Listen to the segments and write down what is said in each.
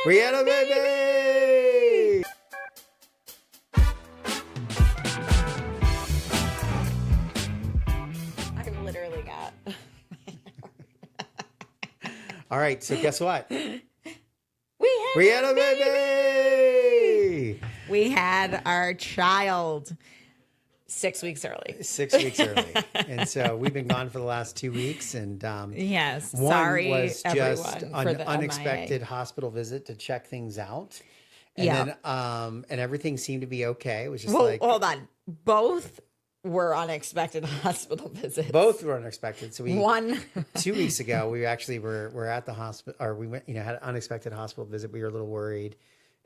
We had a baby! I literally got. All right, so guess what? We had a baby! We had our child 6 weeks early. 6 weeks early. And so we've been gone for the last 2 weeks. And Yes. one Sorry, was just everyone, for an the unexpected MIA. hospital visit to check things out. And Yeah. then and everything seemed to be okay. It was just Well, like hold on. Both were unexpected hospital visits. both were unexpected. So we One. 2 weeks ago, we actually were at the hospital, or we went, had an unexpected hospital visit. We were a little worried.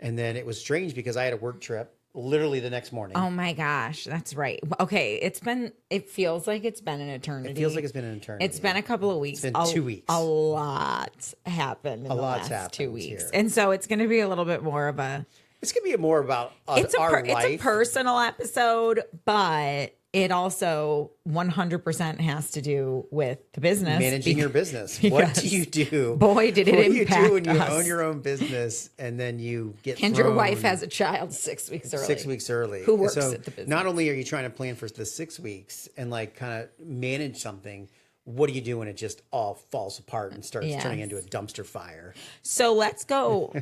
And then it was strange because I had a work trip literally the next morning. Oh my gosh, that's right. Okay, it feels like it's been an eternity. It feels like it's been an eternity. It's been a couple of weeks. It's been 2 weeks. A lot happened in the lot's last 2 happened weeks. here. And so it's going to be a little bit more of a It's going to be more about it's our life. It's a personal episode, but it also 100% has to do with the business. Managing your business. What do you do? Boy, did it What do you impact do when you us. own your own business and then you get And your thrown wife has a child 6 weeks early. 6 weeks early. Who works so at the business. Not only are you trying to plan for the 6 weeks and like kind of manage something, what do you do when it just all falls apart and starts Yes. turning into a dumpster fire? So let's go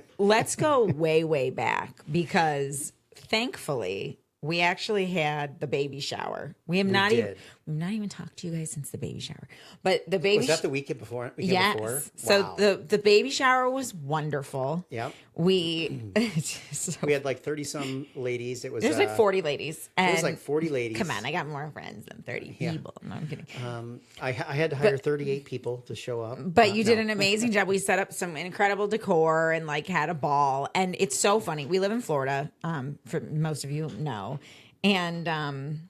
way, way back, because thankfully we actually had the baby shower. We've not even talked to you guys since the baby shower. But the baby Was that the weekend before? Yes. Before? So Wow. the baby shower was wonderful. Yep. We We had like 30 some ladies. It was there's like 40 ladies. It was And like 40 ladies. come on, I got more friends than 30 people. No, I'm kidding. I had to hire 38 people to show up. But you did an amazing job. We set up some incredible decor and like had a ball. And it's so funny. We live in Florida, for most of you know. And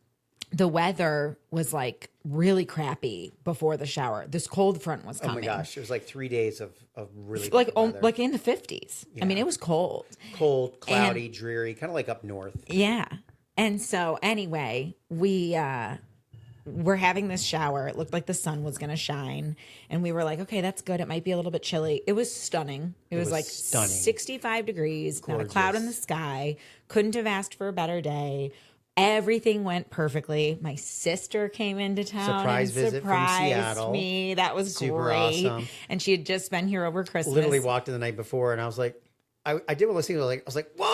the weather was like really crappy before the shower. This cold front was Oh coming. my gosh, it was like 3 days of really Like bad weather. like in the 50s. I mean, it was cold. Cold, cloudy, dreary, kind of like up north. Yeah. And so anyway, we're having this shower. It looked like the sun was going to shine. And we were like, okay, that's good. It might be a little bit chilly. It was stunning. It was like stunning. 65 degrees, not a Gorgeous. cloud in the sky. Couldn't have asked for a better day. Everything went perfectly. My sister came into town. Surprise and visit from surprised Seattle. me. That was Super great. awesome. And she had just been here over Christmas. Literally walked in the night before, and I was like, I did what I was like, whoa!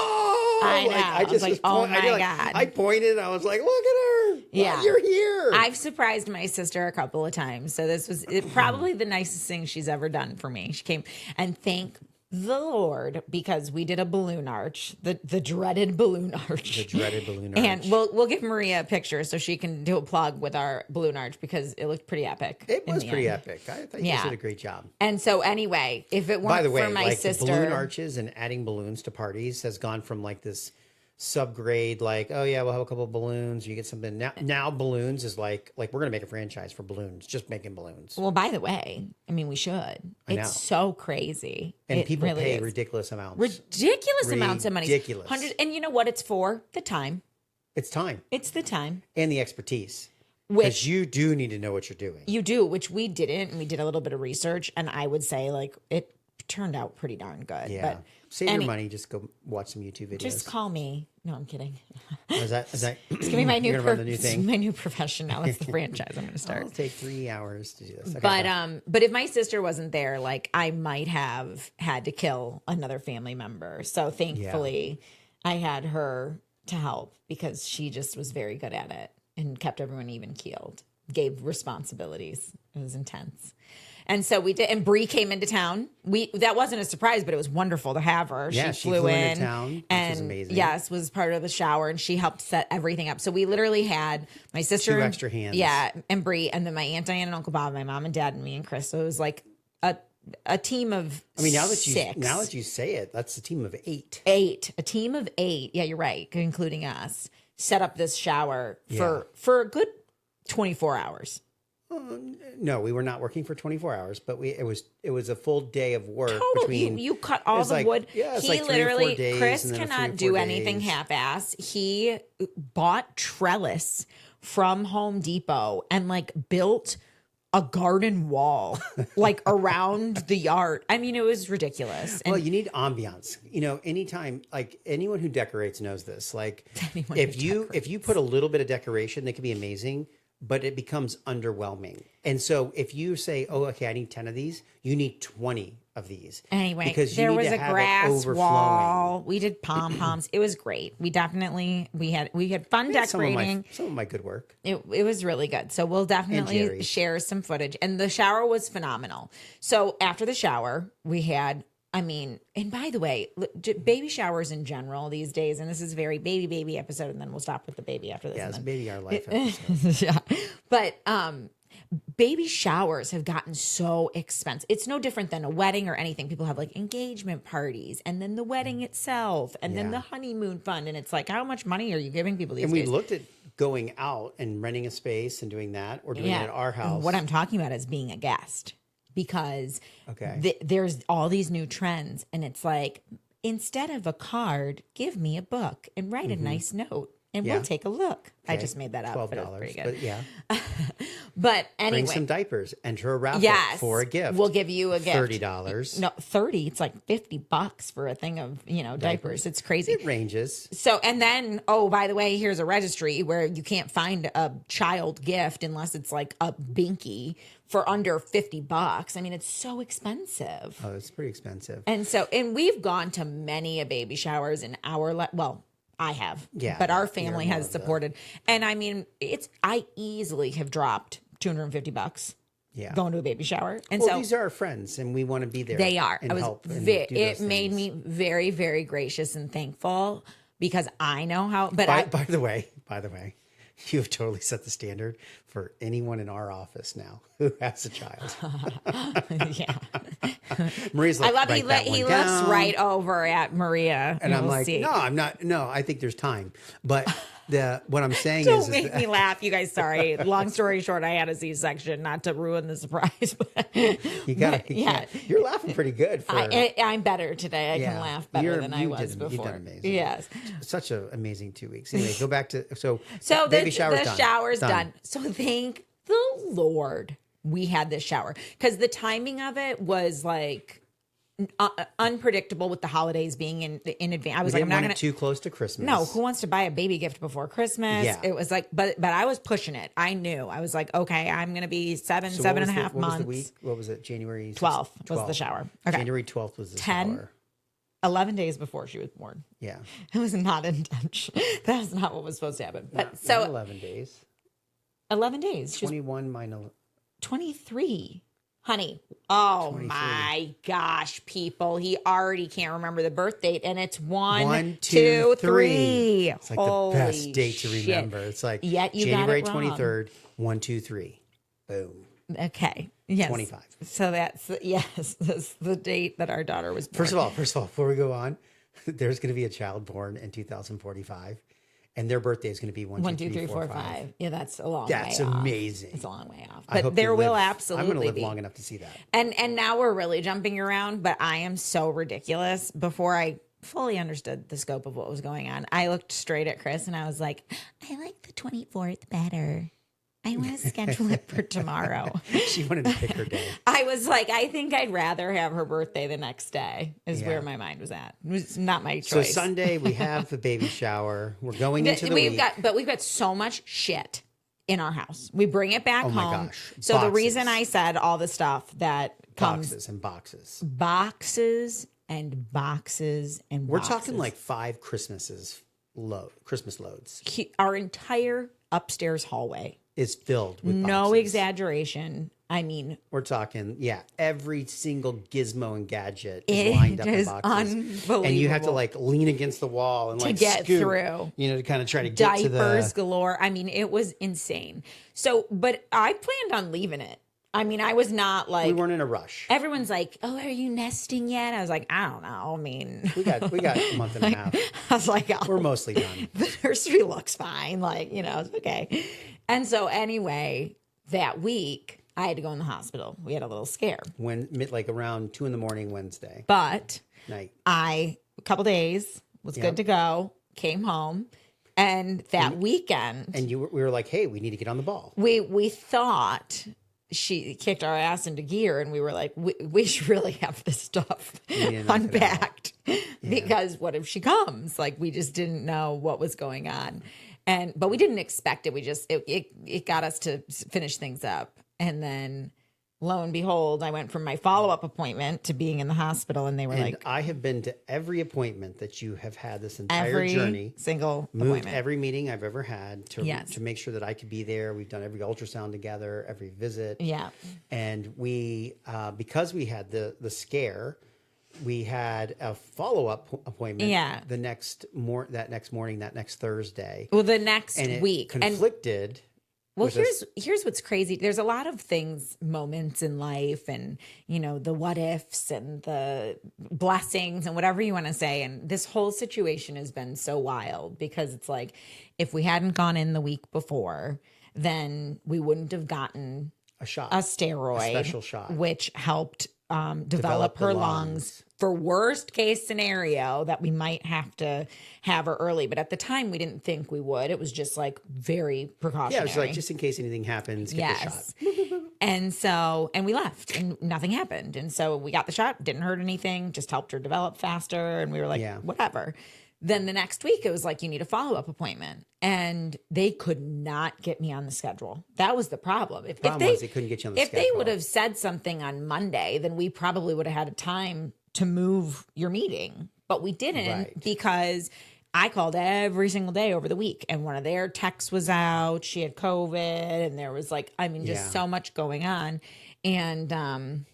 I know. I was like, oh my God. I pointed. I was like, look at her. Yeah. You're here. I've surprised my sister a couple of times. So this was probably the nicest thing she's ever done for me. She came, and thank the Lord, because we did a balloon arch, the dreaded balloon arch. The dreaded balloon arch. And we'll give Maria a picture so she can do a plug with our balloon arch, because it looked pretty epic. It in was the pretty end. epic. I thought you Yeah. guys did a great job. And so anyway, if it weren't By the way, for my like sister, the balloon arches and adding balloons to parties has gone from like this subgrade, like, oh yeah, we'll have a couple of balloons. You get something now. Balloons is like we're gonna make a franchise for balloons, just making balloons. well, by the way, I mean, we should. I know. It's so crazy. And It people really pay is. ridiculous amounts. Ridiculous amounts of money. Ridiculous. Hundreds. And you know what it's for? The time. It's time It's the time. and the expertise. Which Because you do need to know what you're doing. you do, which we didn't. And we did a little bit of research. And I would say, like, it turned out pretty darn good. Yeah. But Save your money. Just go watch some YouTube videos. just call me. No, I'm kidding. Is that? It's gonna be my new You're gonna run the new thing. my new profession now. It's the franchise I'm gonna start. It'll take 3 hours to do this. Okay, But if my sister wasn't there, like, I might have had to kill another family member. So thankfully I had her to help, because she just was very good at it and kept everyone even keeled, gave responsibilities. It was intense. And so we did, and Bree came into town. That wasn't a surprise, but it was wonderful to have her. Yeah, she flew into town, which and was amazing. yes, was part of the shower, and she helped set everything up. So we literally had my sister, 2 extra hands. yeah, and Bree, and then my Aunt Diane and Uncle Bob, my mom and dad, and me and Chris. So it was like a team of I mean, now six. that you say it, that's a team of 8. A team of 8. Yeah, you're right, including us. Set up this shower for a good 24 hours. No, we were not working for 24 hours, but it was a full day of work. Total. Between You cut all it's the like- wood. yeah, it's He like 3 or 4 literally, days Chris and then a 3 or cannot 4 do anything days. half-ass. He bought trellis from Home Depot and like built a garden wall, like around the yard. I mean, it was ridiculous. And Well, you need ambiance. Anytime, like anyone who decorates knows this. Like if you put a little bit of decoration, they can be amazing, but it becomes underwhelming. And so if you say, "Oh, okay, I need 10 of these," you need 20 of these. Anyway, because there you need was to a have it grass overflowing. wall. We did pom poms. It was great. We had fun decorating. Some of my good work. It was really good. So we'll definitely Jerry's. share some footage. And the shower was phenomenal. So after the shower, we had, and by the way, baby showers in general these days, and this is a very baby episode, and then we'll stop with the baby after this. Yeah, and it's then, baby our life episode. yeah. But baby showers have gotten so expensive. It's no different than a wedding or anything. People have like engagement parties and then the wedding itself and then Yeah. the honeymoon fund. And it's like, how much money are you giving people these And we days? looked at going out and renting a space and doing that, or doing it at our house. What I'm talking about is being a guest, because Okay. there's all these new trends. And it's like, instead of a card, give me a book and write a nice note. And Yeah. we'll take a look. I Okay, just made that up. But it was $12, pretty good. but yeah. But anyway, Bring some diapers. Enter a raffle yes, for a gift. We'll give you a gift. $30. No, 30. It's like $50 for a thing of, diapers. It's crazy. It ranges. So, and then, oh, by the way, here's a registry where you can't find a child gift unless it's like a binky for under $50. I mean, it's so expensive. Oh, it's pretty expensive. And we've gone to many a baby showers in our, well, I have, Yeah, but our you're family more has of the- supported. And I mean, I easily have dropped $250 Yeah. going to a baby shower. And Well, so these are our friends, and we want to be there. they are. And I was help. And it do those made things. me very, very gracious and thankful, because I know how. But By the way, you have totally set the standard for anyone in our office now who has a child. yeah, Maria's I like, love write he that one looks down. right over at Maria, And I'm We'll like, see. no, I'm not. No, I think there's time. But what I'm saying Don't is make that- me laugh, you guys. Sorry. Long story short, I had a C-section, not to ruin the surprise. you gotta, yeah. you're laughing pretty good for. I'm better today. I Yeah. can laugh better than I You was did- before. You've done amazing. Yes. Such an amazing 2 weeks. Anyway, go back to So baby the shower's done. shower's done. So thank the Lord we had this shower, because the timing of it was like unpredictable with the holidays being in advance. I was We like, I'm didn't not want going it to. too close to Christmas. No, who wants to buy a baby gift before Christmas? Yeah. It was like, but I was pushing it. I knew. I was like, okay, I'm going to be So seven what and was a the- half what was months. the week? What was it? January 12th was the shower. Okay. January 12th was the 10. shower. 11 days before she was born. Yeah. It was not intentional. That was not what was supposed to happen. But Not 11 days. 11 days. She was 21 minus 23. Honey. Oh 23. my gosh, people. He already can't remember the birth date, and it's 1, 1, 2, 2, 3. It's like Holy the best date to shit. remember. It's like Yet you got January it wrong. 23rd, 1, 2, 3. Boom. Okay. Yes. 25. So that's the date that our daughter was born. First of all, before we go on, there's going to be a child born in 2045, and their birthday is going to be 1, 2, 3, 4, 5. Yeah, that's a long That's way off. amazing. It's a long way off. I But hope there to will live- absolutely I'm going to live be. long enough to see that. And now we're really jumping around, but I am so ridiculous. Before I fully understood the scope of what was going on, I looked straight at Chris and I was like, I like the 24th better. I want to schedule it for tomorrow. She wanted to pick her day. I was like, I think I'd rather have her birthday the next day, is Yeah. where my mind was at. It was not my So choice. Sunday we have the baby shower. We're going into the week. We've got so much shit in our house. We bring it back Oh my home. gosh. So the Boxes. reason I said all the stuff that comes boxes and boxes. boxes and boxes and We're boxes. talking like 5 Christmas loads Our entire upstairs hallway. is filled with No boxes. exaggeration. I mean, We're talking, every single gizmo and gadget It is lined up in is boxes. unbelievable. And you have to like lean against the wall and like get scoot, through. to kind of try to get to diapers the... galore. I mean, it was insane. So, but I planned on leaving it. I mean, I was not like, We weren't in a rush. everyone's like, oh, are you nesting yet? I was like, I don't know. I mean, We got a month and a half. I was like, oh, We're mostly done. the nursery looks fine. Like, it's okay. And so anyway, that week I had to go in the hospital. We had a little scare, Like around 2 a.m. Wednesday but night. a couple days was Yep. good to go, came home. And that weekend, And we were like, hey, we need to get on the ball. we thought she kicked our ass into gear, and we were like, we should really have this stuff unpacked because what if she comes? Like, we just didn't know what was going on. But we didn't expect it. We just, it got us to finish things up. And then lo and behold, I went from my follow-up appointment to being in the hospital, and they were like, I have been to every appointment that you have had this entire every journey. single Moved appointment. every meeting I've ever had to make sure that I could be there. We've done every ultrasound together, every visit. Yeah. And we, because we had the scare, we had a follow-up appointment. Yeah. That next morning, that next Thursday. Well, the next and it week conflicted. Well, here's what's crazy. There's a lot of things, moments in life, and the what ifs and the blessings and whatever you want to say. And this whole situation has been so wild because it's like, if we hadn't gone in the week before, then we wouldn't have gotten a steroid, a special shot, which helped develop her lungs for worst case scenario that we might have to have her early. But at the time, we didn't think we would. It was just like very precautionary. Yeah, it was like, just in case anything happens, get the shot. And we left and nothing happened. And so we got the shot, didn't hurt anything, just helped her develop faster. And we were like, whatever. Then the next week, it was like, you need a follow-up appointment. And they could not get me on the schedule. That was the problem. If they couldn't get you on the schedule. If they would have said something on Monday, then we probably would have had a time to move your meeting. But we didn't because I called every single day over the week. And one of their texts was out. She had COVID. And there was just so much going on. And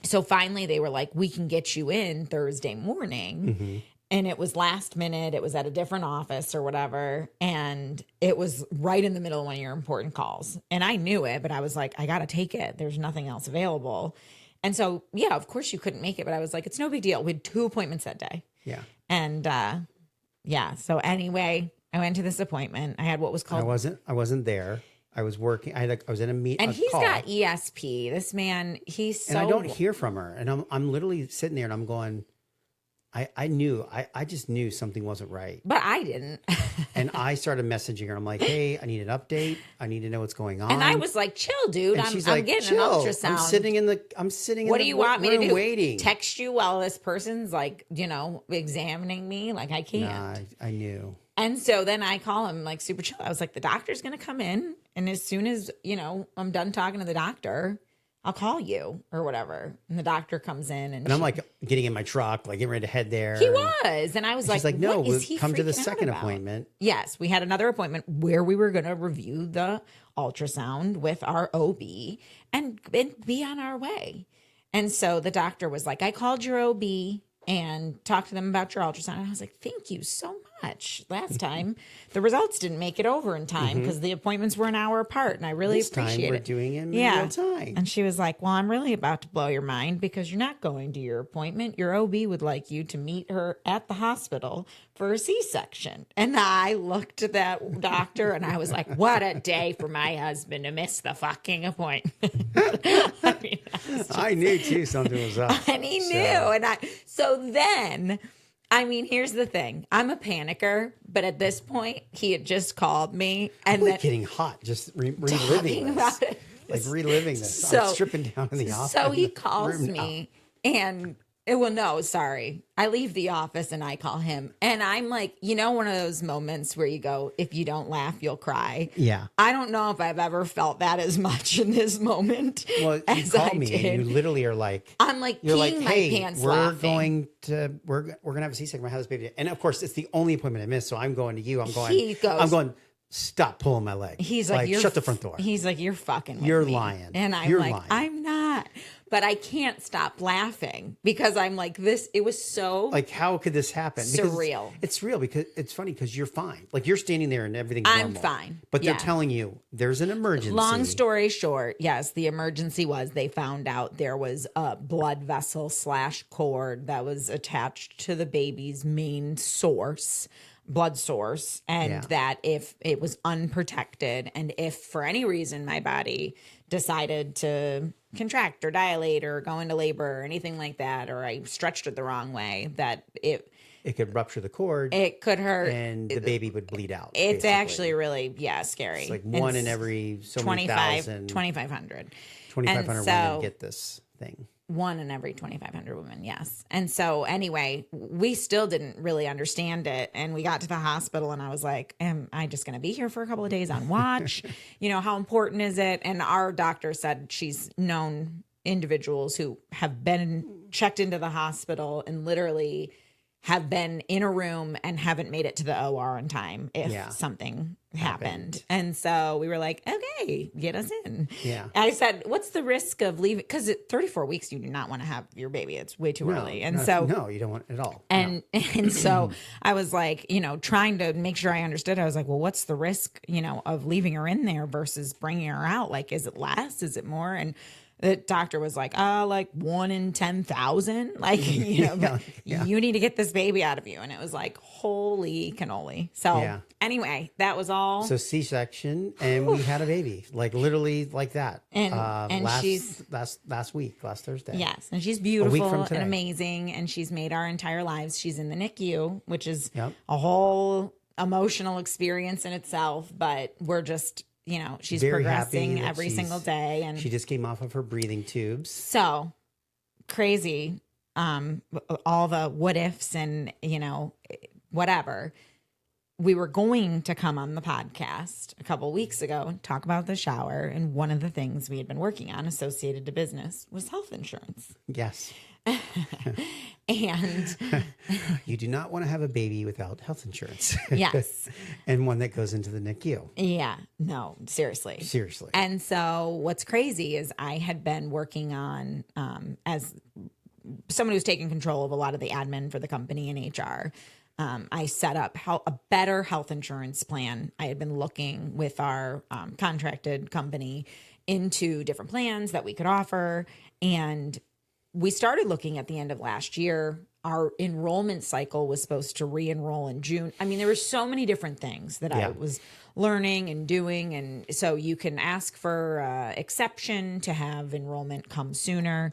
so finally they were like, we can get you in Thursday morning. Mm-hmm. And it was last minute. It was at a different office or whatever. And it was right in the middle of one of your important calls. And I knew it, but I was like, I got to take it. There's nothing else available. And so, of course you couldn't make it. But I was like, it's no big deal. We had 2 appointments that day. Yeah. And so anyway, I went to this appointment. I had what was called. I wasn't there. I was working. I was in a meeting. And he's got ESP. This man, he's so. And I don't hear from her. And I'm literally sitting there and I'm going, I just knew something wasn't right. But I didn't. And I started messaging her. I'm like, hey, I need an update. I need to know what's going on. And I was like, chill, dude. I'm getting chill. an ultrasound. I'm sitting in what the do you want me to do? Waiting. Text you while this person's examining me? Like, I can't. Nah, I knew. And so then I call him like super chill. I was like, the doctor's going to come in. And as soon as, I'm done talking to the doctor, I'll call you or whatever. And the doctor comes in and I'm like getting in my truck, like getting ready to head there. He was. And I was like, she's like, no, we'll come to the freaking second out about? appointment. Yes. We had another appointment where we were going to review the ultrasound with our OB and be on our way. And so the doctor was like, I called your OB and talked to them about your ultrasound. And I was like, thank you so much. Last time, the results didn't make it over in time because the appointments were an hour apart. And I really appreciate it. We're doing it in real time. And she was like, well, I'm really about to blow your mind because you're not going to your appointment. Your OB would like you to meet her at the hospital for a C-section. And I looked at that doctor and I was like, what a day for my husband to miss the fucking appointment. I knew too something was up. And he knew. And here's the thing. I'm a panicker, but at this point, he had just called me. And I'm getting hot, just reliving this. Like reliving this. So, I'm stripping down in the office. So he calls me and, I leave the office and I call him. And I'm like, one of those moments where you go, if you don't laugh, you'll cry. Yeah. I don't know if I've ever felt that as much in this moment. Well, you call me and you literally are like, I'm like, peeing my pants laughing. We're going to have a C-section. I have this baby. And of course, it's the only appointment I missed. So I'm going to you. I'm going, stop pulling my leg. He's like, shut the front door. He's like, you're fucking with You're me. lying. And I'm lying. I'm not. But I can't stop laughing because I'm like, it was so like, how could this happen? Surreal. It's real because it's funny because you're fine. Like you're standing there and everything's I'm normal. fine. But they're telling you there's an emergency. Long story short, yes, the emergency was they found out there was a blood vessel / cord that was attached to the baby's main blood source. And that if it was unprotected and if for any reason my body decided to contract or dilate or go into labor or anything like that, or I stretched it the wrong way, that it could rupture the cord. It could hurt. And the baby would bleed out. It's actually really, scary. It's like one in every so many thousand. 2,500. 2,500 women get this thing. One in every 2,500 women, yes. And so anyway, we still didn't really understand it. And we got to the hospital and I was like, am I just going to be here for a couple of days on watch? How important is it? And our doctor said she's known individuals who have been checked into the hospital and literally have been in a room and haven't made it to the OR in time if something happened. And so we were like, okay, get us in. Yeah. I said, what's the risk of leaving? Because at 34 weeks, you do not want to have your baby. It's way too early. And no, you don't want it at all. And so I was like, trying to make sure I understood. I was like, well, what's the risk, of leaving her in there versus bringing her out? Like, is it less? Is it more? And the doctor was like, like 1 in 10,000. Like, you need to get this baby out of you. And it was like, holy cannoli. So anyway, that was all. So C-section, and we had a baby, like literally like that. And she's last week, last Thursday. Yes. And she's beautiful and amazing. And she's made our entire lives. She's in the NICU, which is a whole emotional experience in itself. But we're just, she's very progressing every single day. And she just came off of her breathing tubes. So crazy. All the what ifs and, whatever. We were going to come on the podcast a couple weeks ago and talk about the shower. And one of the things we had been working on associated to business was health insurance. Yes. And you do not want to have a baby without health insurance. Yes. And one that goes into the NICU. Yeah. No, seriously. And so what's crazy is I had been working on, as someone who's taking control of a lot of the admin for the company and HR, I set up a better health insurance plan. I had been looking with our contracted company into different plans that we could offer. And we started looking at the end of last year. Our enrollment cycle was supposed to re-enroll in June. I mean, there were so many different things that I was learning and doing. And so you can ask for exception to have enrollment come sooner.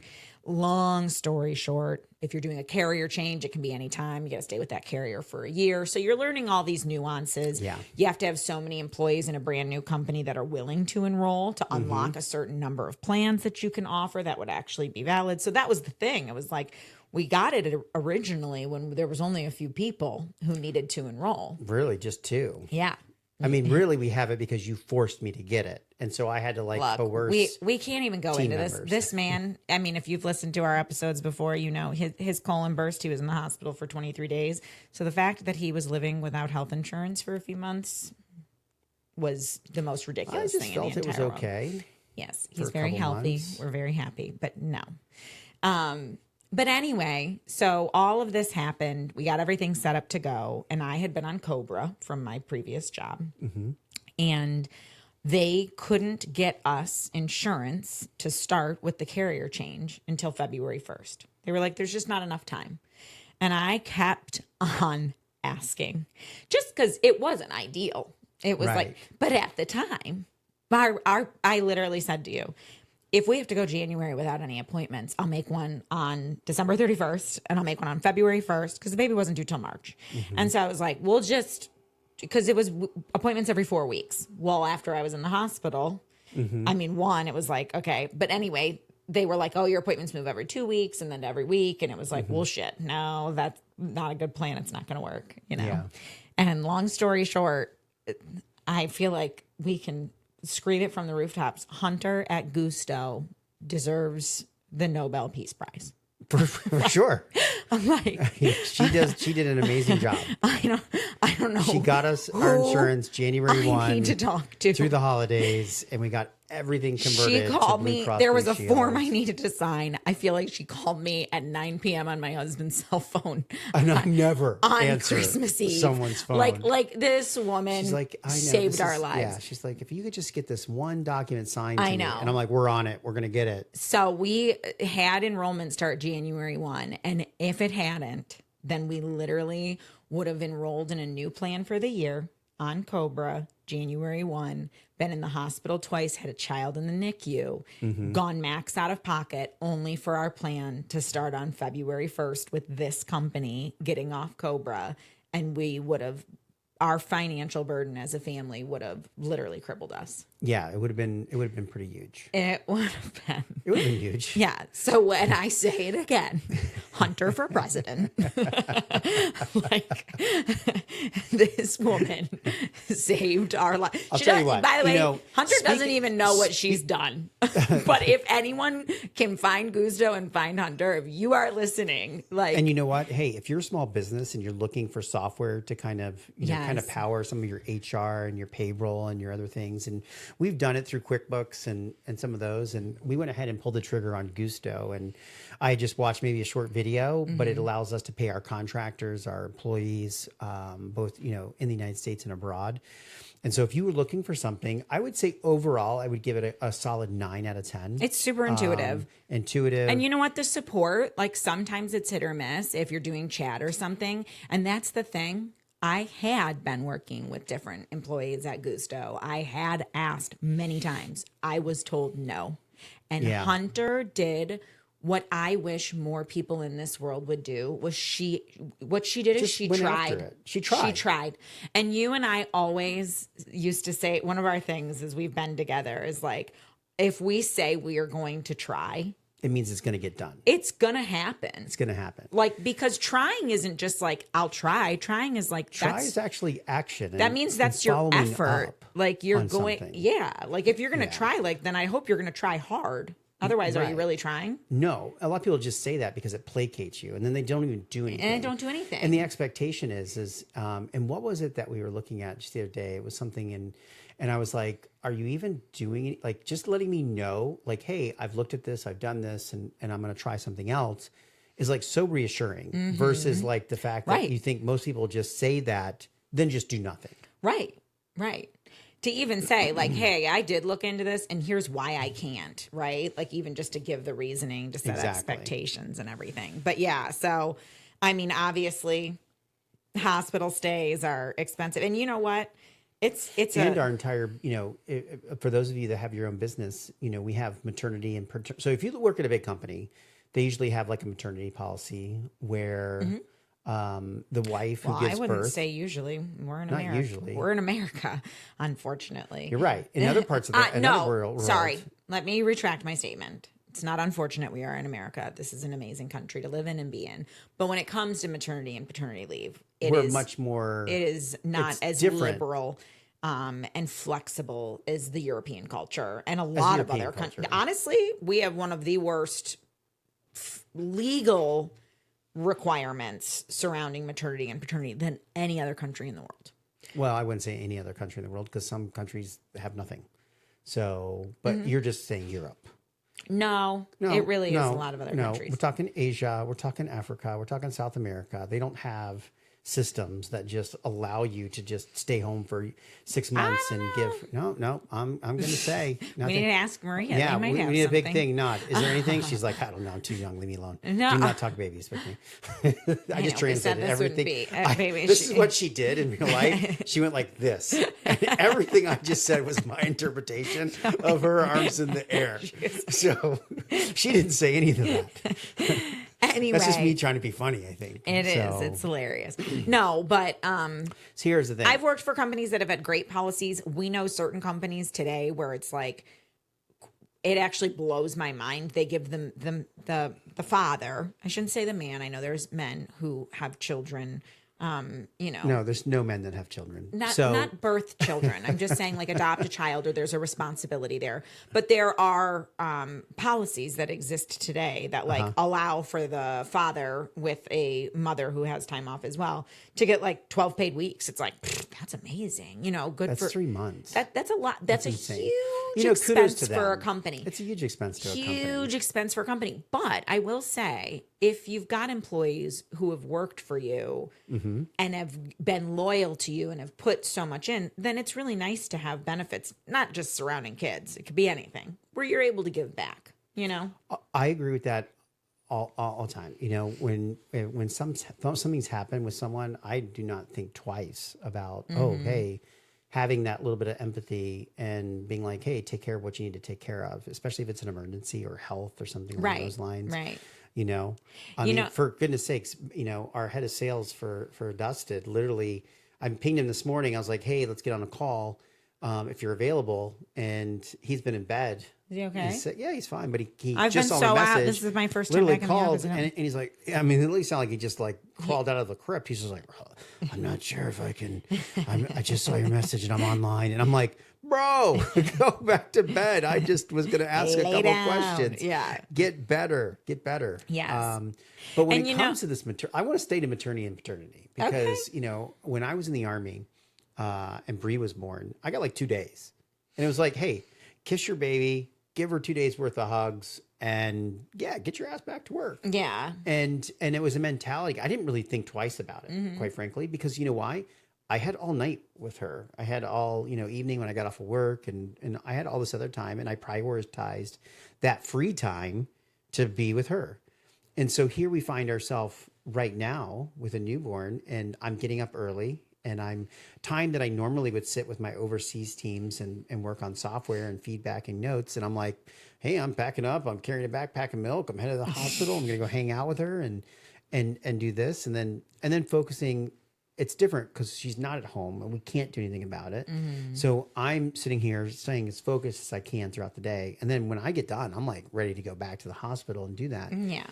Long story short, if you're doing a carrier change, it can be any time. You got to stay with that carrier for a year. So you're learning all these nuances. Yeah. You have to have so many employees in a brand new company that are willing to enroll to unlock a certain number of plans that you can offer that would actually be valid. So that was the thing. It was like, we got it originally when there was only a few people who needed to enroll. Really, just 2. Yeah. I mean, really, we have it because you forced me to get it. And so I had to coerce. We can't even go into this. members. This man, I mean, if you've listened to our episodes before, his colon burst. He was in the hospital for 23 days. So the fact that he was living without health insurance for a few months was the most ridiculous thing in the entire world. I just felt it was okay. Yes, he's very healthy. Months. We're very happy, but no. But anyway, so all of this happened. We got everything set up to go. And I had been on Cobra from my previous job. Mm-hmm. And they couldn't get us insurance to start with the carrier change until February 1st. They were like, there's just not enough time. And I kept on asking just because it wasn't ideal. It was like, but at the time, I literally said to you, if we have to go January without any appointments, I'll make one on December 31st and I'll make one on February 1st because the baby wasn't due till March. Mm-hmm. And so I was like, we'll just, because it was appointments every 4 weeks. Well, after I was in the hospital, I mean, it was like, okay. But anyway, they were like, oh, your appointments move every 2 weeks and then every week. And it was like, well, shit, no, that's not a good plan. It's not going to work, Yeah. And long story short, I feel like we can scream it from the rooftops. Hunter at Gusto deserves the Nobel Peace Prize. For sure. I'm like, she did an amazing job. I don't know. She got us our insurance January 1. I need to talk to through the holidays, and we got everything converted. She called to Blue me. Cross There was Blue a Shield. form I needed to sign. I feel like she called me at 9 p.m. on my husband's cell phone. And I never on answer Christmas Eve. someone's phone. Like this woman She's like, I know, saved our lives. Yeah, she's like, if you could just get this one document signed to I me. know. And I'm like, we're on it. We're going to get it. So we had enrollment start January 1. And if it hadn't, then we literally would have enrolled in a new plan for the year. on Cobra, January 1, been in the hospital twice, had a child in the NICU, gone max out of pocket only for our plan to start on February 1st with this company getting off Cobra. And we would have, our financial burden as a family would have literally crippled us. Yeah, it would have been pretty huge. It would have been. It would have been huge. Yeah. So when I say it again, Hunter for president, like this woman saved our life. I'll tell you what. By the way, you know, Hunter doesn't even know what she's done. But if anyone can find Gusto and find Hunter, if you are listening, like, and you know what? Hey, if you're a small business and you're looking for software to kind of, you know, Yes. kind of power some of your HR and your payroll and your other things, and we've done it through QuickBooks and some of those, and we went ahead and pulled the trigger on Gusto, and I just watched maybe a short video, but it allows us to pay our contractors, our employees, both, you know, in the United States and abroad. And so if you were looking for something, I would say overall, I would give it a solid 9 out of 10. it's super intuitive. Intuitive. And you know what? The support, like sometimes it's hit or miss if you're doing chat or something. And that's the thing. I had been working with different employees at Gusto. I had asked many times. I was told no. And Yeah. Hunter did what I wish more people in this world would do. What she did is Just she went tried. after it. She tried. She tried. And you and I always used to say, one of our things as we've been together is like, if we say we are going to try, it means it's going to get done. it's going to happen. It's going to happen. Like, because trying isn't just like, I'll try. Trying is like, Try is actually action. that means that's your following effort. up Like you're on going, something. yeah. Like if you're going to try, like, then I hope you're going to try hard. Otherwise, are you Right. really trying? No, a lot of people just say that because it placates you, and then they don't even do anything. And don't do anything. And the expectation is, and what was it that we were looking at just the other day? It was something and I was like, are you even doing it? Like, just letting me know, like, hey, I've looked at this, I've done this, and I'm going to try something else is like so reassuring versus like the fact that Right. you think most people just say that, then just do nothing. Right. Right. To even say like, hey, I did look into this and here's why I can't, right? Like even just to give the reasoning, to set Exactly. expectations and everything. But yeah, so I mean, obviously hospital stays are expensive. And you know what? It's And our entire, you know, for those of you that have your own business, you know, we have maternity and so if you work at a big company, they usually have like a maternity policy where the wife who well, gives I wouldn't birth. say usually. We're in Not America. usually. We're in America, unfortunately. You're right. In other parts of the no, world. sorry. Let me retract my statement. It's not unfortunate we are in America. This is an amazing country to live in and be in. But when it comes to maternity and paternity leave, We're is much more. it is not it's as different. liberal and flexible as the European culture and a lot of European other countries. culture. Honestly, we have one of the worst legal requirements surrounding maternity and paternity than any other country in the world. Well, I wouldn't say any other country in the world because some countries have nothing. So, but you're just saying Europe. No, it really is a lot of other countries. We're talking Asia, we're talking Africa, we're talking South America. They don't have systems that just allow you to just stay home for 6 months and give. No, I'm going to say we nothing. need to ask Maria. Yeah, they might we have need a big something. thing. Not is there anything? She's like, I don't know. I'm too young. Leave me alone. No. Do not talk babies with me. I just know, we said translated this wouldn't everything. be a baby. This is what she did in real life. She went like this. And everything I just said was my interpretation of her arms in the air. So she didn't say any of that. Anyway, That's just me trying to be funny, I think. It is. It's hilarious. No, but So here's the thing. I've worked for companies that have had great policies. We know certain companies today where it's like it actually blows my mind. They give them the father. I shouldn't say the man. I know there's men who have children. You know, No, there's no men that have children. not birth children. I'm just saying like adopt a child or there's a responsibility there. But there are policies that exist today that like allow for the father with a mother who has time off as well to get like 12 paid weeks. It's like, that's amazing. You know, good That's for 3 months. That's a lot. That's a insane. huge You know, kudos expense to for a them. company. It's a huge expense to a company. Huge expense for a company. But I will say, if you've got employees who have worked for you and have been loyal to you and have put so much in, then it's really nice to have benefits, not just surrounding kids. It could be anything where you're able to give back, you know? I agree with that all the time. You know, when something's happened with someone, I do not think twice about, hey, having that little bit of empathy and being like, hey, take care of what you need to take care of, especially if it's an emergency or health or something along those lines. Right. You know, I mean, for goodness sakes, you know, our head of sales for Dusted, literally, I pinged him this morning. I was like, hey, let's get on a call if you're available. And he's been in bed. Is he okay? He said, yeah, he's fine. But he I've just been saw so the out. message. This is my first time literally back called, in the office. and he's like, I mean, it literally sounded like he just like crawled out of the crypt. He's just like, I'm not sure if I can. I just saw your message and I'm online. And I'm like, bro, go back to bed. I just was going to ask a couple questions. Yeah. Get better. Yes. But when it comes to this, I want to stay to maternity and paternity because, you know, when I was in the Army and Bree was born, I got like 2 days. And it was like, hey, kiss your baby, give her 2 days worth of hugs, and get your ass back to work. Yeah. And it was a mentality. I didn't really think twice about it, quite frankly, because you know why? I had all night with her. I had all, you know, evening when I got off of work and I had all this other time, and I prioritized that free time to be with her. And so here we find ourselves right now with a newborn, and I'm getting up early, and I'm time that I normally would sit with my overseas teams and work on software and feedback and notes. And I'm like, hey, I'm packing up. I'm carrying a backpack of milk. I'm headed to the hospital. I'm going to go hang out with her and do this. And then focusing. It's different because she's not at home and we can't do anything about it. So I'm sitting here staying as focused as I can throughout the day. And then when I get done, I'm like ready to go back to the hospital and do that. Yeah.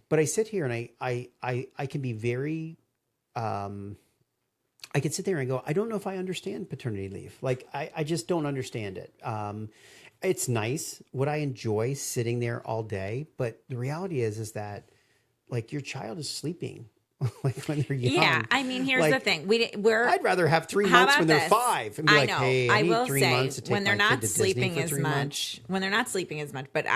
But I sit here and I can be very, I could sit there and go, I don't know if I understand paternity leave. Like, I just don't understand it. It's nice. Would I enjoy sitting there all day? But the reality is that like your child is sleeping like when they're young. Yeah. I mean, here's the thing. I'd rather have 3 months when they're 5 and be like, know. hey, I need will 3 say, months to take when they're my kid not to Disney sleeping for as 3 much, months. when they're not sleeping as much. But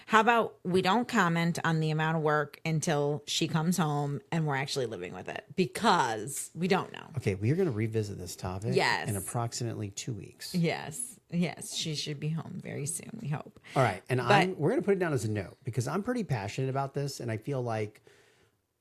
how about we don't comment on the amount of work until she comes home and we're actually living with it, because we don't know. Okay, we are going to revisit this topic in approximately 2 weeks. Yes, she should be home very soon, we hope. All right, and we're going to put it down as a note because I'm pretty passionate about this, and I feel like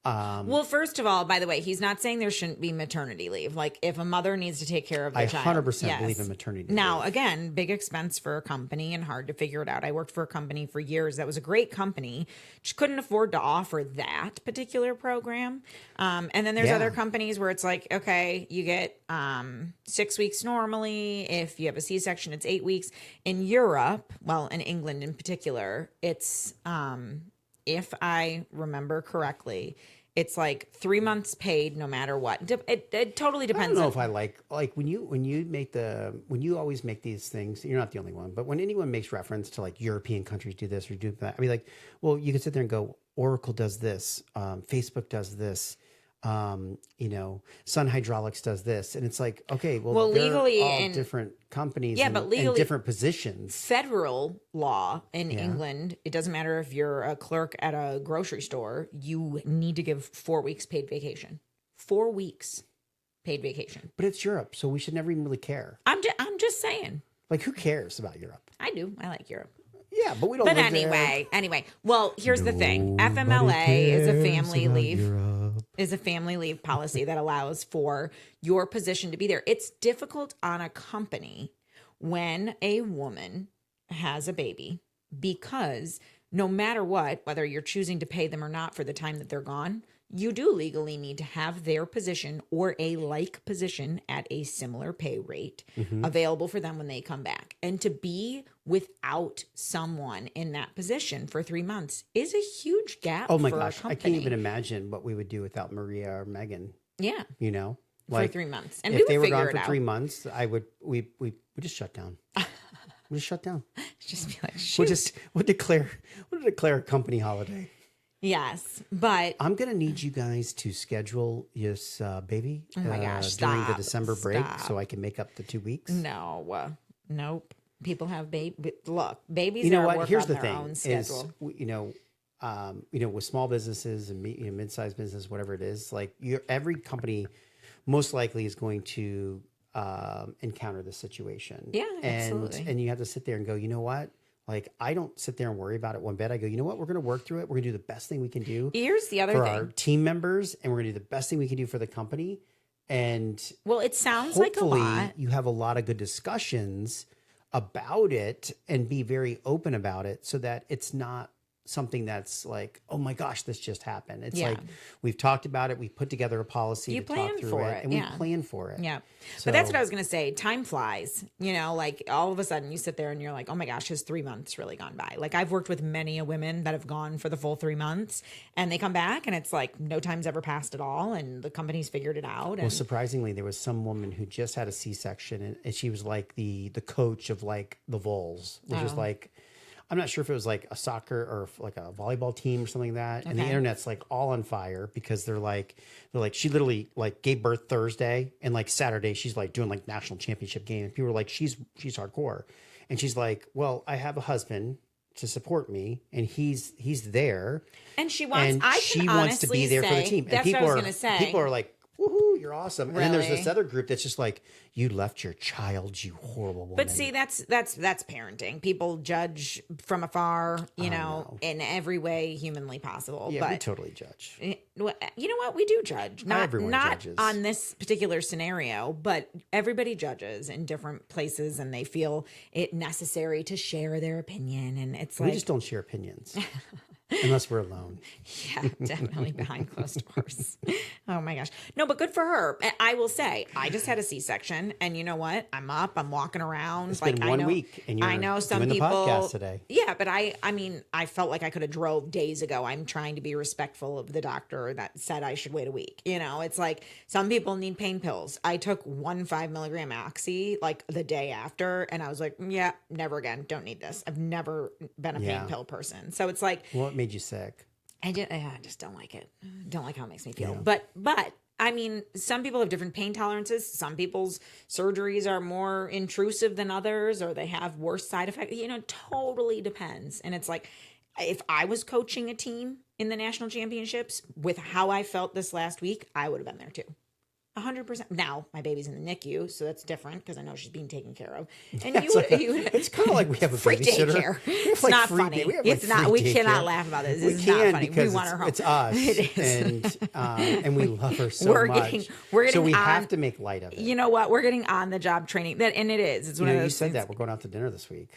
well, first of all, by the way, he's not saying there shouldn't be maternity leave. Like, if a mother needs to take care of the child. I 100% believe in maternity leave. Now, again, big expense for a company and hard to figure it out. I worked for a company for years that was a great company. Just couldn't afford to offer that particular program. And then there's other companies where it's like, okay, you get 6 weeks normally. If you have a C-section, it's 8 weeks. In Europe, well, in England in particular, it's if I remember correctly, it's like 3 months paid no matter what. It totally depends. I don't know if I like when you always make these things. You're not the only one, but when anyone makes reference to like European countries do this or do that, I mean, like, well, you can sit there and go, Oracle does this, Facebook does this. You know, Sun Hydraulics does this, and it's like, okay, well legally, they're all different companies, but legally, in different positions. Federal law in England, it doesn't matter if you're a clerk at a grocery store, you need to give 4 weeks paid vacation. 4 weeks paid vacation. But it's Europe, so we should never even really care. I'm just saying. Like, who cares about Europe? I do. I like Europe. Yeah, but we don't. But anyway. Well, here's the thing. FMLA is a family leave. Is a family leave policy that allows for your position to be there. It's difficult on a company when a woman has a baby, because no matter what, whether you're choosing to pay them or not for the time that they're gone, you do legally need to have their position or a like position at a similar pay rate available for them when they come back. And to be without someone in that position for 3 months is a huge gap. Oh my for gosh, a company. I can't even imagine what we would do without Maria or Megan. Yeah, you know, like, for 3 months. And if they were gone for 3 months, we just shut down. We just shut down. Just be like, shoot. We'll declare a company holiday. Yes, but I'm gonna need you guys to schedule this baby during the December break so I can make up the 2 weeks. No, nope. People have look, babies. You know what? what? Here's the their thing: own schedule. with small businesses and mid-sized business, whatever it is, like every company most likely is going to encounter this situation. Yeah, absolutely. And you have to sit there and go, you know what? Like, I don't sit there and worry about it one bit. I go, you know what? We're going to work through it. We're going to do the best thing we can do Here's the other for thing. our team members, and we're going to do the best thing we can do for the company. And Well, it sounds like a hopefully lot. you have a lot of good discussions about it and be very open about it so that it's not something that's like, oh my gosh, this just happened. It's Yeah. like, we've talked about it. We've put together a policy You to talk plan through for it, it, and yeah. we plan for it. Yeah. So, But that's what I was going to say. Time flies, you know, like all of a sudden you sit there and you're like, oh my gosh, has 3 months really gone by? Like I've worked with many a women that have gone for the full 3 months and they come back and it's like no time's ever passed at all. And the company's figured it out. well, And surprisingly, there was some woman who just had a C-section, and she was like the coach of like the Vols, which is like, I'm not sure if it was like a soccer or like a volleyball team or something like that. And the Okay. internet's like all on fire because they're like, she literally like gave birth Thursday, and like Saturday she's like doing like national championship game. And people were like, she's hardcore. And she's like, well, I have a husband to support me, and he's there. and she wants, And I she can wants to be honestly there for the say- team. And That's people what I was are going to say. people are like, woohoo, you're awesome. And then there's Really? this other group that's just like, you left your child, you horrible woman. But see, that's parenting. People judge from afar, you know, in every way humanly possible. yeah, but we totally judge. you know what? We do judge. Not Everyone judges. on this particular scenario, but everybody judges in different places and they feel it necessary to share their opinion. And it's We like, just don't share opinions unless we're alone. yeah, definitely behind closed doors. Oh my gosh. No, but good for her. I will say, I just had a C-section and you know what? I'm up, I'm walking around. It's like been I 1 know, week, and you're I know some doing the people podcast today. Yeah, but I mean, I felt like I could have drove days ago. I'm trying to be respectful of the doctor that said I should wait a week. You know, it's like some people need pain pills. I took 1 5-milligram oxy like the day after, and I was like, yeah, never again. Don't need this. I've never been a Yeah. pain pill person. So it's like, What made you sick? I just don't like it. Don't like how it makes me feel. But I mean, some people have different pain tolerances. Some people's surgeries are more intrusive than others, or they have worse side effects. You know, totally depends. And it's like, if I was coaching a team in the national championships with how I felt this last week, I would have been there too. 100%. Now my baby's in the NICU, so that's different because I know she's being taken care of. And you would, It's kind of like we have a free babysitter. daycare. We have, It's like, not free funny. day- we have, It's like, not. free We cannot daycare. laugh about this. We It's can not funny. We because want her home. it's us, It is. and we love her so We're much. getting so we on- have to make light of it. You know what? We're getting on the job training. And it is. It's one of You those said things. that we're going out to dinner this week.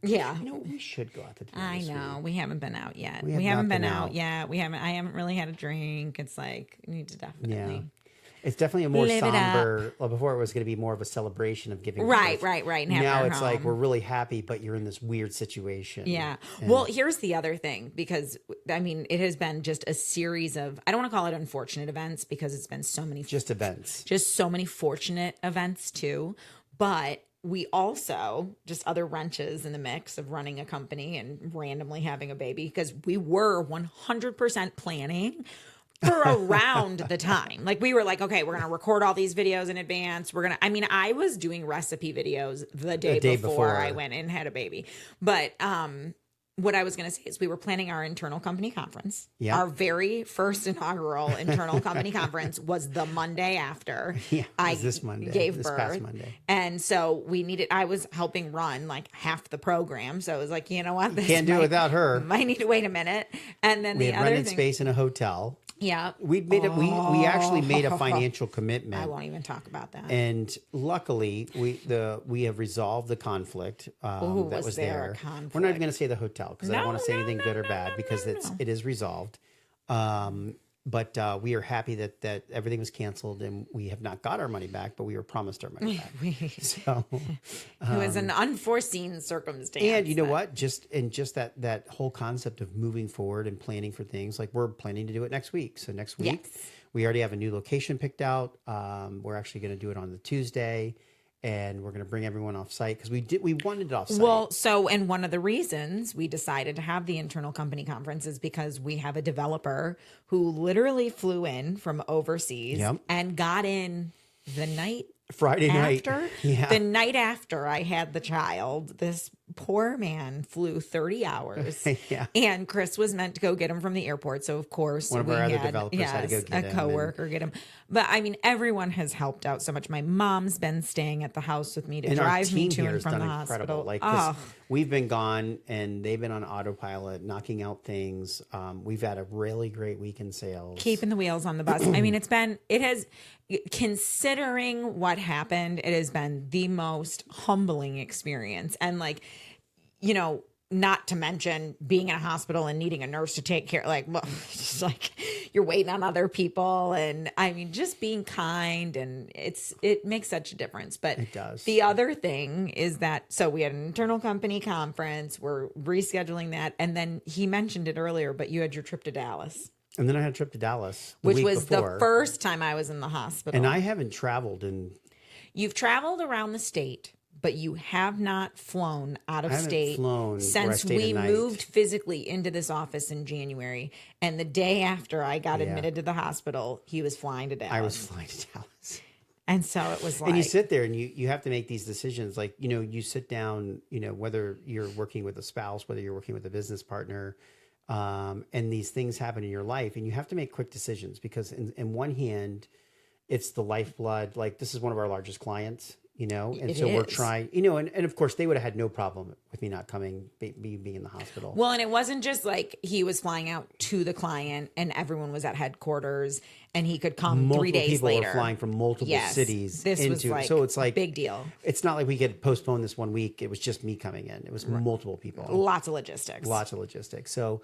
Yeah. You know, we should go out to dinner. I this know. week. We haven't been out yet. We have We haven't not been been out out. yet. I haven't really had a drink. It's like, we need to definitely. Yeah. It's definitely a more Live it up. somber. Well, before it was going to be more of a celebration of giving. Right, birth. right. And having Now her it's like home. we're really happy, but you're in this weird situation. Yeah. And Well, here's the other thing, because I mean, it has been just a series of, I don't want to call it unfortunate events because it's been so many, just events. just so many fortunate events too. But we also just other wrenches in the mix of running a company and randomly having a baby, because we were 100% planning for around the time. Like we were like, okay, we're going to record all these videos in advance. I mean, I was doing recipe videos the day before I went and had a baby. But, what I was going to say is we were planning our internal company conference. Yeah. Our very first inaugural internal company conference was the Monday after Yeah, I it was this Monday, gave this birth. past Monday. And so I was helping run like half the program. So it was like, you know what? This Can't do it without her. Might need to wait a minute. And then We the had other rented thing. space in a hotel. Yeah. We made it. We actually made a financial commitment. I won't even talk about that. And luckily, we have resolved the conflict that was was there a there. conflict? We're not even going to say the hotel because I don't No, want to say no, anything no, good or no, bad no, because no, it is resolved. But we are happy that everything was canceled and we have not got our money back, but we were promised our money back. So, It was an unforeseen circumstance. and you know what? Just that whole concept of moving forward and planning for things, like we're planning to do it next week. So next week, Yes. we already have a new location picked out. We're actually going to do it on the Tuesday, and we're going to bring everyone off site because we wanted it off site. Well, so, and one of the reasons we decided to have the internal company conference is because we have a developer who literally flew in from overseas Yep. and got in the night Friday night. after. Yeah. The night after I had the child, this poor man flew 30 hours Yeah. and Chris was meant to go get him from the airport. So of course One of our other developers had to go get a him coworker get him. But I mean, everyone has helped out so much. My mom's been staying at the house with me to drive me to and from the hospital. Like, 'cause we've been gone and they've been on autopilot, knocking out things. We've had a really great week in sales. Keeping the wheels on the bus. I mean, considering what happened, it has been the most humbling experience. And like, not to mention being in a hospital and needing a nurse to take care, like, well, just like you're waiting on other people. And I mean, just being kind, and it makes such a difference. But it does. The other thing is that, so we had an internal company conference, we're rescheduling that. And then he mentioned it earlier, but you had your trip to Dallas. And then I had a trip to Dallas, which was the first time I was in the hospital. And I haven't traveled You've traveled around the state, but you have not flown out of state since we moved physically into this office in January. And the day after I got admitted to the hospital, he was flying to Dallas. I was flying to Dallas. And so it was like... And you sit there and you have to make these decisions. Like, you sit down, whether you're working with a spouse, whether you're working with a business partner, and these things happen in your life, and you have to make quick decisions because in one hand, it's the lifeblood. Like, this is one of our largest clients, and so we're trying, and of course they would have had no problem with me not coming, me being in the hospital. Well, and it wasn't just like he was flying out to the client and everyone was at headquarters and he could come multiple 3 days people later. Were flying from multiple cities. This was like, so it's like big deal. It's not like we could postpone this 1 week. It was just me coming in. It was multiple people. Lots of logistics. So,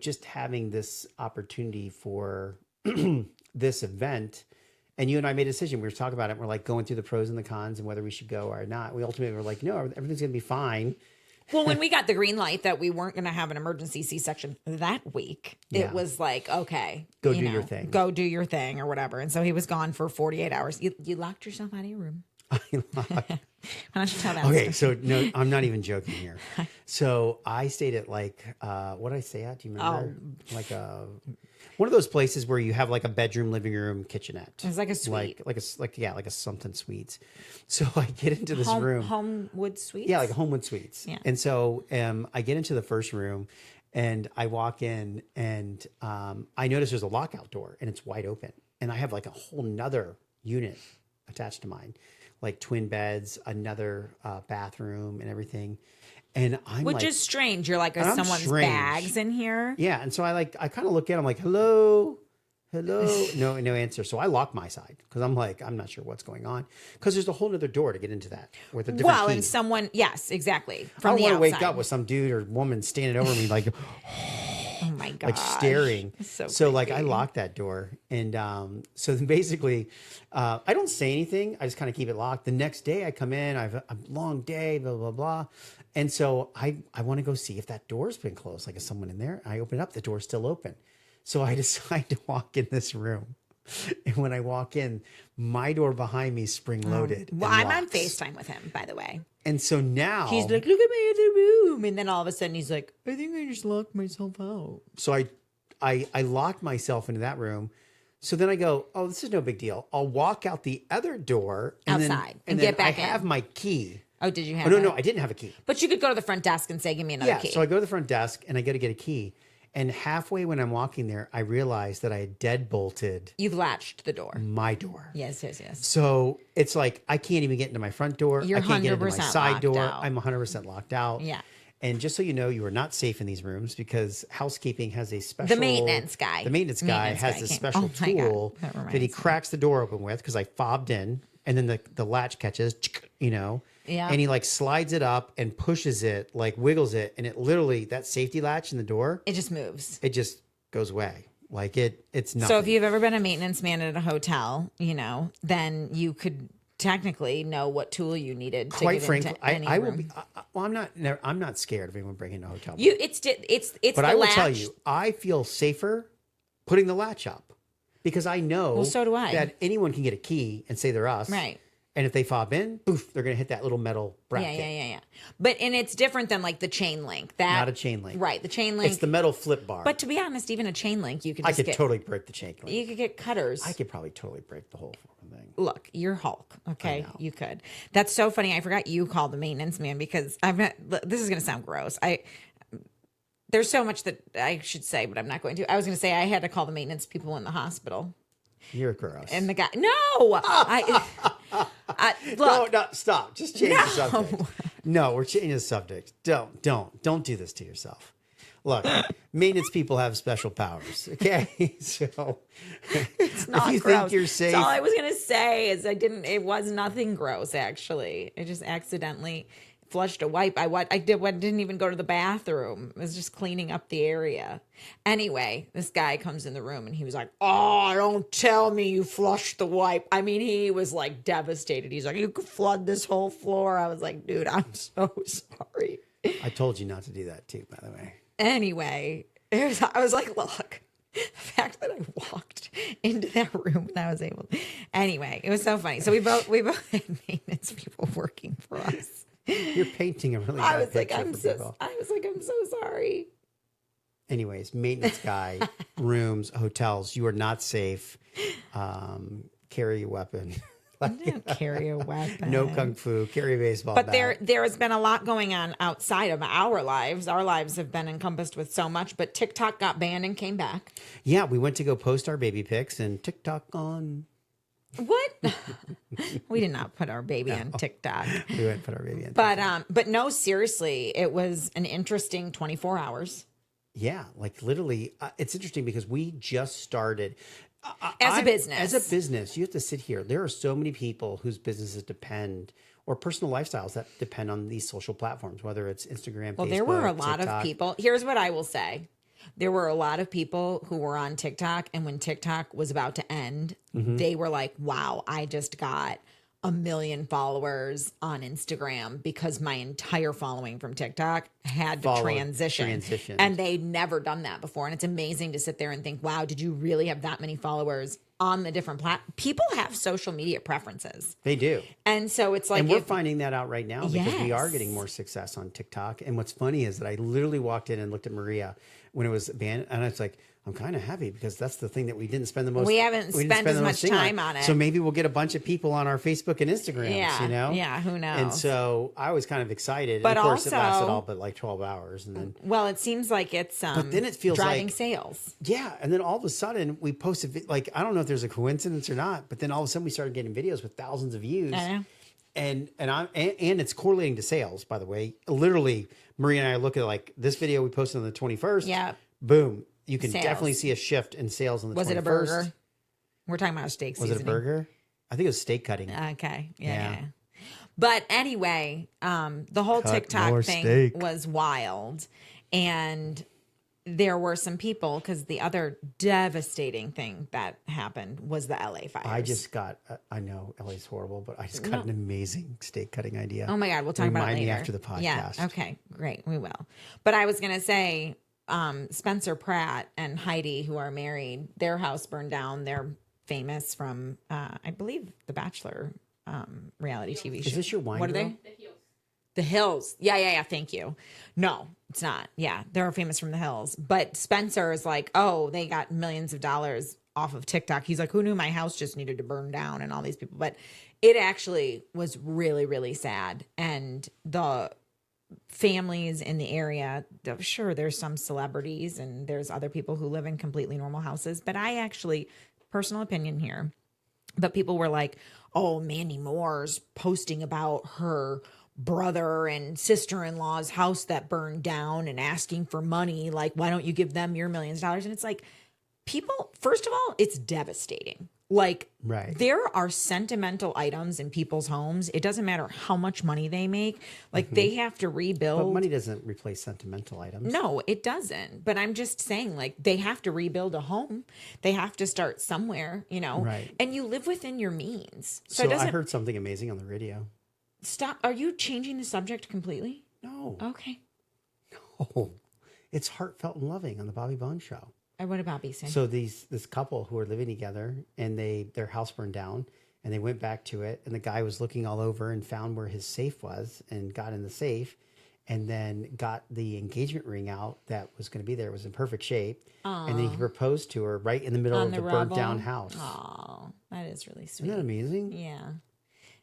just having this opportunity for this event. And you and I made a decision. We were talking about it. We're like going through the pros and the cons and whether we should go or not. We ultimately were like, no, everything's going to be fine. Well, when we got the green light that we weren't going to have an emergency C-section that week, it was like, okay. Go do your thing. Go do your thing or whatever. And so he was gone for 48 hours. You locked yourself out of your room. Why don't you tell that Okay, story? so no, I'm not even joking here. So I stayed at like, what did I stay at? Do you remember? Like one of those places where you have like a bedroom, living room, kitchenette. It was like a suite. Like a something suites. So I get into this room. Homewood Suites? Yeah, like Homewood Suites. Yeah. And so I get into the first room and I walk in and I notice there's a lockout door and it's wide open. And I have like a whole nother unit attached to mine, like twin beds, another bathroom and everything. And Which is strange. You're like, are someone's bags in here? Yeah. And so I kind of look at him like, hello. No answer. So I lock my side because I'm like, I'm not sure what's going on because there's a whole other door to get into that with a different key. And someone, yes, exactly. From I don't want to wake up with some dude or woman standing over me like, oh my God, like staring. So like I locked that door. And so then basically I don't say anything. I just kind of keep it locked. The next day I come in, I have a long day, blah, blah, blah. And so I want to go see if that door's been closed. Like, is someone in there? I open it up, the door's still open. So I decide to walk in this room. And when I walk in, my door behind me is spring loaded. Well, I'm on FaceTime with him, by the way. And so now he's like, look at my other room. And then all of a sudden he's like, I think I just locked myself out. So I locked myself into that room. So then I go, oh, this is no big deal. I'll walk out the other door and outside and get back I have my key. Oh, did you have No, I didn't have a key. But you could go to the front desk and say, give me another key. So I go to the front desk and I got to get a key. And halfway when I'm walking there, I realized that I had deadbolted. You've latched the door. My door. Yes. So it's like, I can't even get into my front door. You're I can't get into my side door. Out. I'm 100% locked out. Yeah. And just so you know, you are not safe in these rooms because housekeeping has a special... The maintenance guy has a special tool that he cracks the door open with because I fobbed in and then the latch catches, Yeah. And he like slides it up and pushes it, like wiggles it. And it literally, that safety latch in the door... It just moves. It just goes away. Like it's nothing. So if you've ever been a maintenance man at a hotel, then you could... technically know what tool you needed to quite get frankly into any I will room. be well I'm not scared of anyone breaking a hotel room. It's but I will tell you I feel safer putting the latch up because I know so do I. that anyone can get a key and say they're us, right? And if they fob in, poof, they're going to hit that little metal bracket. Yeah. And it's different than like the chain link. Not a chain link. Right, the chain link. It's the metal flip bar. But to be honest, even a chain link, you could just totally break the chain link. You could get cutters. I could probably totally break the whole fucking thing. Look, you're Hulk, okay? You could. That's so funny. I forgot you called the maintenance man because this is going to sound gross. There's so much that I should say, but I'm not going to. I was going to say I had to call the maintenance people in the hospital. You're gross. And the guy, look. No, stop. Just change the subject. No, we're changing the subject. Don't do this to yourself. Look, maintenance people have special powers. Okay, so it's not if you gross. think you're safe, all I was gonna say is it was nothing gross actually. I just accidentally flushed a wipe. I didn't even go to the bathroom. I was just cleaning up the area. Anyway, this guy comes in the room and he was like, "Oh, don't tell me you flushed the wipe." I mean, he was like devastated. He's like, "You could flood this whole floor." I was like, "Dude, I'm so sorry." I told you not to do that too, by the way. Anyway, I was like, "Look." The fact that I walked into that room and I was able to. Anyway, it was so funny. So we both had maintenance people working for us. You're painting a really bad picture for people. I was like, I'm so sorry. Anyways, maintenance guy, rooms, hotels, you are not safe. Carry a weapon. Don't carry a weapon. No kung fu. Carry a baseball bat. But there has been a lot going on outside of our lives. Our lives have been encompassed with so much, but TikTok got banned and came back. Yeah, we went to go post our baby pics and TikTok on. What? We did not put our baby on TikTok. We went put our baby on TikTok. But no, seriously, it was an interesting 24 hours. Yeah, like literally, it's interesting because we just started. As a business, you have to sit here. There are so many people whose businesses depend or personal lifestyles that depend on these social platforms, whether it's Instagram, well, Facebook, there were a lot TikTok. of people. Here's what I will say. There were a lot of people who were on TikTok, and when TikTok was about to end, they were like, wow, I just got 1 million followers on Instagram because my entire following from TikTok had to transition. And they'd never done that before. And it's amazing to sit there and think, wow, did you really have that many followers on the different platforms? People have social media preferences. They do. And so it's like... And we're finding that out right now because we are getting more success on TikTok. And what's funny is that I literally walked in and looked at Maria when it was banned. And I was like, I'm kind of happy because that's the thing that we didn't spend the most. We haven't spent as much time on it. So maybe we'll get a bunch of people on our Facebook and Instagrams, yeah, you know? Yeah, who knows? And so I was kind of excited. But and of course, also, it lasted all but like 12 hours. And then, well, it seems like it's but then it feels driving like, sales. Yeah. And then all of a sudden we posted, like, I don't know if there's a coincidence or not, but then all of a sudden we started getting videos with thousands of views. I know. And it's correlating to sales, by the way. Literally, Maria and I look at like this video we posted on the 21st. Yeah. Boom. You can definitely see a shift in sales on the 21st. Was it a burger? We're talking about steak seasoning. Was it a burger? I think it was steak cutting. Okay. Yeah. But anyway, the whole TikTok thing was wild. And there were some people, because the other devastating thing that happened was the LA fires. I just got, I know LA's horrible, but I just got an amazing steak cutting idea. Oh my God. We'll talk about it later. Remind me after the podcast. Yeah. Okay. Great. We will. But I was going to say, Spencer Pratt and Heidi, who are married, their house burned down. They're famous from, I believe, The Bachelor reality TV show. Is this your wine? What are they? The Hills. Yeah. Thank you. No, it's not. Yeah, they're famous from The Hills. But Spencer is like, oh, they got millions of dollars off of TikTok. He's like, who knew my house just needed to burn down and all these people? But it actually was really, really sad. And the families in the area, sure, there's some celebrities and there's other people who live in completely normal houses, but I actually, personal opinion here, but people were like, oh, Mandy Moore's posting about her brother and sister-in-law's house that burned down and asking for money, like, why don't you give them your millions of dollars? And it's like, people, first of all, it's devastating. Like, there are sentimental items in people's homes. It doesn't matter how much money they make. Like, they have to rebuild. But money doesn't replace sentimental items. No, it doesn't. But I'm just saying, like, they have to rebuild a home. They have to start somewhere, you know. Right. And you live within your means. So I heard something amazing on the radio. Stop. Are you changing the subject completely? No. Okay. No. It's heartfelt and loving on the Bobby Bones Show. What about Bobby saying? So this couple who are living together and their house burned down And they went back to it, and the guy was looking all over and found where his safe was and got in the safe, and then got the engagement ring out that was going to be there. It was in perfect shape. And then he proposed to her right in the middle of the burnt down house. Oh, that is really sweet. Isn't that amazing? Yeah,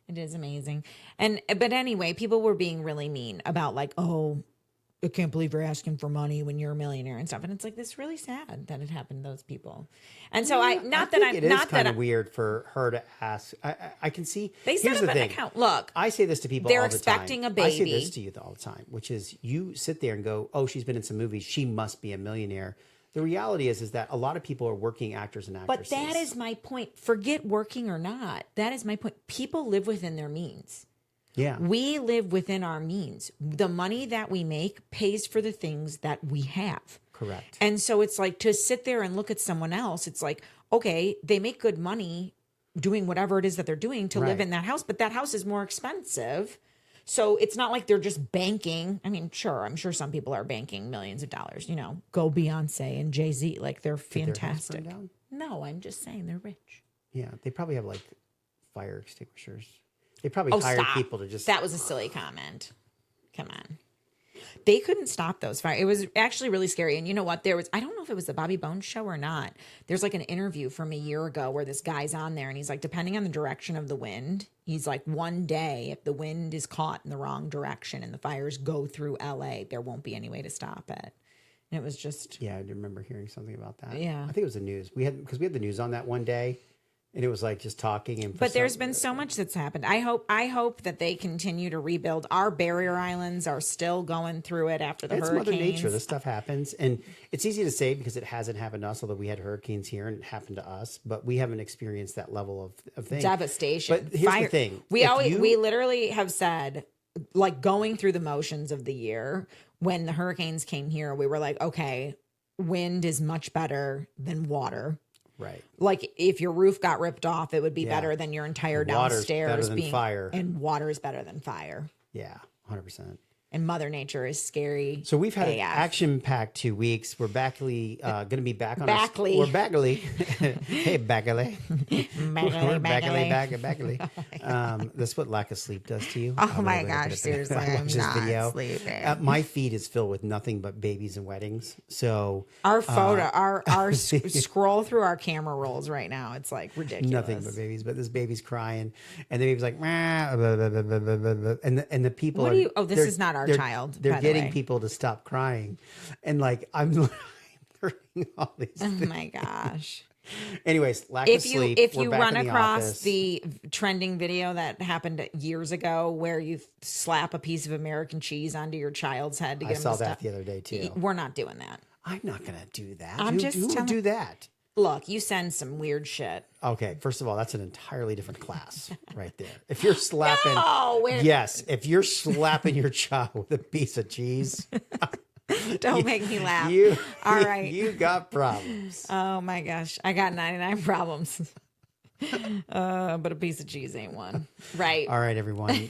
it is amazing. But anyway, people were being really mean about like, oh, I can't believe you're asking for money when you're a millionaire and stuff. And it's like, this is really sad that it happened to those people. And so it is kind of weird for her to ask. I can see. They set Here's up the an thing. account. Look, I say this to people they're all the expecting time. a baby. I say this to you all the time, which is you sit there and go, oh, she's been in some movies. She must be a millionaire. The reality is that a lot of people are working actors and actresses. But that is my point. Forget working or not. That is my point. People live within their means. Yeah. We live within our means. The money that we make pays for the things that we have. Correct. And so it's like to sit there and look at someone else, it's like, okay, they make good money doing whatever it is that they're doing to live in that house, but that house is more expensive. So it's not like they're just banking. I mean, sure, I'm sure some people are banking millions of dollars, go Beyonce and Jay-Z, like they're fantastic. Their house burn down? No, I'm just saying they're rich. Yeah, they probably have like fire extinguishers. They probably hired people to just... That was a silly comment. Come on. They couldn't stop those fires. It was actually really scary. And you know what? I don't know if it was the Bobby Bones show or not. There's like an interview from a year ago where this guy's on there and he's like, depending on the direction of the wind, he's like, one day, if the wind is caught in the wrong direction and the fires go through LA, there won't be any way to stop it. And it was just... Yeah, I remember hearing something about that. Yeah. I think it was the news. Because we had the news on that one day. And it was like just talking. And but there's been so much that's happened. I hope that they continue to rebuild. Our barrier islands are still going through it after the hurricanes. It's Mother Nature. This stuff happens. And it's easy to say because it hasn't happened to us, although we had hurricanes here and it happened to us. But we haven't experienced that level of thing. Devastation. But here's the thing. We literally have said, like going through the motions of the year, when the hurricanes came here, we were like, okay, wind is much better than water. Right. Like if your roof got ripped off, it would be better than your entire downstairs better than fire. And water is better than fire. Yeah, 100%. And Mother Nature is scary. So we've had AF. an action-packed 2 weeks. We're going to be back on Backly. We're Backly. Hey, Backly. Backly. That's what lack of sleep does to you. Oh my gosh, seriously, I'm not sleeping. My feed is filled with nothing but babies and weddings. So our our scroll through our camera rolls right now. It's like ridiculous. Nothing but babies. But this baby's crying, and the baby's like, blah, blah, blah, blah, blah, blah. And the people. What are you? Oh, this is not our child. They're getting people to stop crying, and like I'm learning all these. Oh things. my gosh. Anyways, lack of sleep. If you run across the trending video that happened years ago where you slap a piece of American cheese onto your child's head to get I him saw to that stop, the other day too. We're not doing that. I'm not gonna do that. Who would do that? Look, you send some weird shit. Okay, first of all, that's an entirely different class right there. If you're slapping, if you're slapping your child with a piece of cheese, don't make me laugh. All right, you got problems. Oh my gosh, I got 99 problems. But a piece of cheese ain't one. Right. All right, everyone.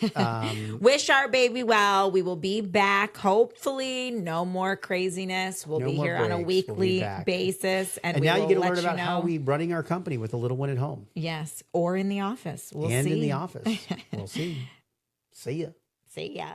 Wish our baby well. We will be back. Hopefully, no more craziness. We'll be here on a weekly basis. And now you get to learn about how we running our company with a little one at home. Yes. Or in the office. We'll see. And in the office. We'll see. See ya. See ya.